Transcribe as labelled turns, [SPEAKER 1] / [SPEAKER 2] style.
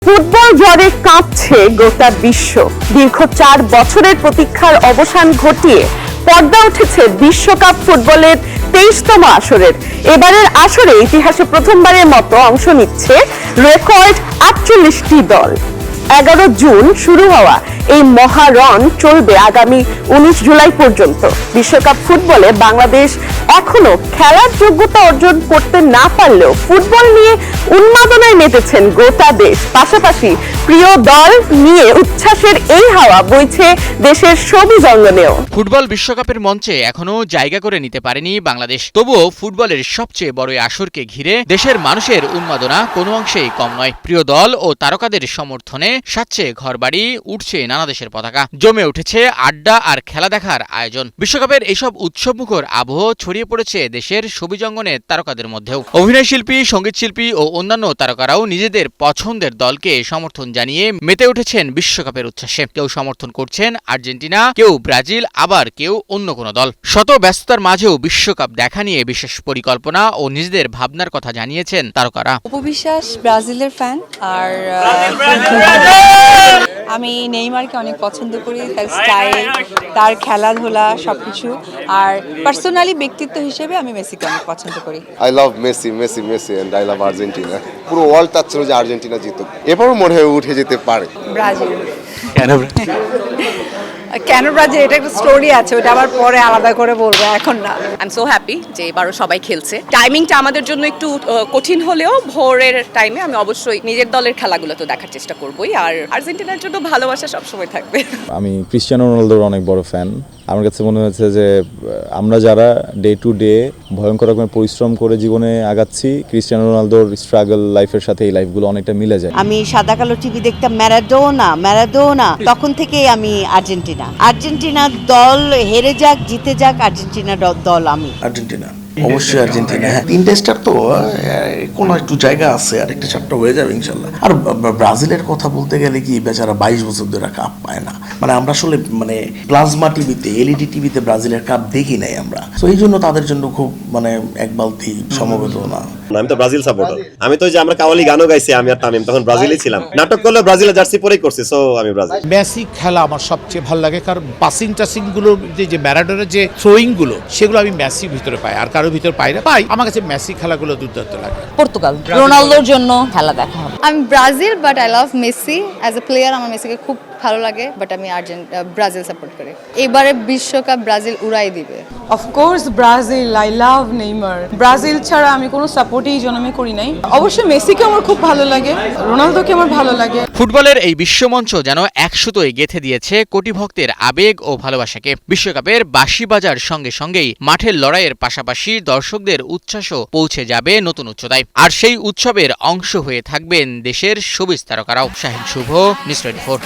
[SPEAKER 1] Football জ্বরে কাঁপছে গোটা বিশ্ব। দীর্ঘ 4 বছরের প্রতীক্ষার অবসান ঘটিয়ে পর্দা উঠেছে বিশ্বকাপ ফুটবলের 23তম আসরের। এবারের আসরে ইতিহাসে প্রথমবারের মতো অংশ নিচ্ছে রেকর্ড 48টি দল। 11 জুন শুরু হওয়া এই মহারণ চলবে আগামী 19 জুলাই পর্যন্ত। বিশ্বকাপ ফুটবলে বাংলাদেশ এখনো খেলার যোগ্যতা অর্জন করতে না পারলেও ফুটবল নিয়ে উন্মাদনায় মেতেছেন গোটা দেশ। পাশাপাশি প্রিয় দল নিয়ে উচ্ছ্বাসের এই হাওয়া বইছে দেশের সবুজ অঙ্গনেও।
[SPEAKER 2] ফুটবল বিশ্বকাপের মঞ্চে এখনো জায়গা করে নিতে পারেনি বাংলাদেশ। তবুও ফুটবলের সবচেয়ে বড় আসরকে ঘিরে দেশের মানুষের উন্মাদনা কোনো অংশেই কম নয়। প্রিয় দল ও তারকাদের সমর্থনে সাজছে ঘরবাড়ি, উঠছে নানা দেশের পতাকা, জমে উঠেছে আড্ডা আর খেলা দেখার আয়োজন। বিশ্বকাপের এইসব উৎসবমুখর আবহ ছড়িয়ে পড়েছে দেশের সবুজ অঙ্গনের তারকাদের মধ্যেও। অভিনয় শিল্পী, সঙ্গীত শিল্পী ও অন্যান্য তারকারাও নিজেদের পছন্দের দলকে সমর্থন জানিয়ে মেতে উঠেছেন বিশ্বকাপের উচ্ছ্বাসে। কেউ সমর্থন করছেন আর্জেন্টিনা, কেউ ব্রাজিল, আবার কেউ অন্য কোনো দল। শত ব্যস্ততার মাঝেও বিশ্বকাপ দেখা নিয়ে বিশেষ পরিকল্পনা ও নিজেদের ভাবনার কথা জানিয়েছেন তারকারা।
[SPEAKER 3] উপবিশ্বাস ব্রাজিলের ফ্যান, আর আমি নেইমারকে অনেক পছন্দ করি, তার স্টাইল, তার খেলাধুলা সবকিছু। আর পার্সোনালি ব্যক্তিত্ব হিসেবে আমি মেসিকে অনেক পছন্দ করি।
[SPEAKER 4] I love Messi and I love Argentina. পুরো ওয়ার্ল্ড চাচ্ছিল যে আর্জেন্টিনা জিতুক, এবারও মনে হয় উঠে যেতে পারে।
[SPEAKER 3] ব্রাজিল।
[SPEAKER 5] কেন ব্রাজিল, এটা একটা স্টোরি আছে, ওটা আবার পরে আলাদা করে বলবো, এখন না।
[SPEAKER 6] আই এম সো হ্যাপি যে এবারও সবাই খেলছে। টাইমিংটা আমাদের জন্য একটু কঠিন হলেও ভোরের টাইমে আমি অবশ্যই নিজের দলের খেলাগুলো তো দেখার চেষ্টা করবোই। আর আর্জেন্টিনার জন্য ভালোবাসা সবসময় থাকবে।
[SPEAKER 7] আমি ক্রিস্টিয়ানো রোনালদোর অনেক বড় ফ্যান। আমার কাছে মনে হয়েছে যে আমরা যারা ডে টু ডে ভয়ঙ্কর রকমের পরিশ্রম করে জীবনে আগাচ্ছি, ক্রিস্টিয়ানো রোনালদোর স্ট্রাগল লাইফের সাথে এই লাইফগুলো অনেকটা মিলে যায়।
[SPEAKER 8] আমি সাদা কালো টিভি দেখতাম, ম্যারাডোনা, তখন থেকেই আমি আর্জেন্টিনার দল হেরে যাক জিতে যাক, আর্জেন্টিনার দল আমি।
[SPEAKER 9] আর্জেন্টিনা, অবশ্যই আর্জেন্টিনা। হ্যাঁ, 3টে স্টার তো কোনো একটু জায়গা আছে, আর একটা চারটা হয়ে যাবে ইনশাল্লাহ। আর ব্রাজিলের কথা বলতে গেলে কি, বেচারা 22 বছর ধরে কাপ পায় না। মানে আমরা আসলে প্লাজমা টিভিতে, এলইডি টিভিতে ব্রাজিলের কাপ দেখি নাই আমরা। তো এই জন্য তাদের জন্য খুব এক বালতি সমবেদনা।
[SPEAKER 10] আমি তো ব্রাজিল সাপোর্টার। আমি তো যে আমরা কাওয়ালি গানও গাইছি, আমি আর তামিম তখন ব্রাজিলই ছিলাম। নাটক করলে ব্রাজিলের জার্সি পরেই করছি, সো আমি ব্রাজিল।
[SPEAKER 11] মেসি খেলা আমার সবচেয়ে ভালো লাগে, কারণ পাসিং টাসিং গুলো, যে ম্যারাডোনার যে থ্রোয়িং গুলো, সেগুলো আমি মেসির ভিতরে পাই, আর কারোর ভিতরে পাই না। আমার কাছে মেসি খেলাগুলো দুর্দান্ত লাগে।
[SPEAKER 3] পর্তুগাল, রোনালদোর জন্য খেলা দেখা হবে।
[SPEAKER 5] আমি Brazil, but I love Messi as a player. আমার মেসিকে খুব ভালো লাগে, বাট আমি ব্রাজিল সাপোর্ট করি। এবারে বিশ্বকাপ ব্রাজিল উড়াই দিবে।
[SPEAKER 3] Of course Brazil, I love Neymar. Brazil ছাড়া আমি কোনো সাপোর্টই জন্মে করি নাই। অবশ্যই মেসিকে আমার খুব ভালো লাগে, রোনালদোকে আমার ভালো লাগে।
[SPEAKER 2] ফুটবলের এই বিশ্বমঞ্চ যেন একসুতোয় গেঁথে দিয়েছে কোটি ভক্তের আবেগ ও ভালোবাসাকে। বিশ্বকাপের বাঁশি বাজার সঙ্গে সঙ্গেই মাঠের লড়াইয়ের পাশাপাশি দর্শকদের উচ্ছ্বাসও পৌঁছে যাবে নতুন উচ্চতায়। আর সেই উৎসবের অংশ হয়ে থাকবেন দেশের সবুজ তারকারাও। শাহিন শুভ, নিউজ 24।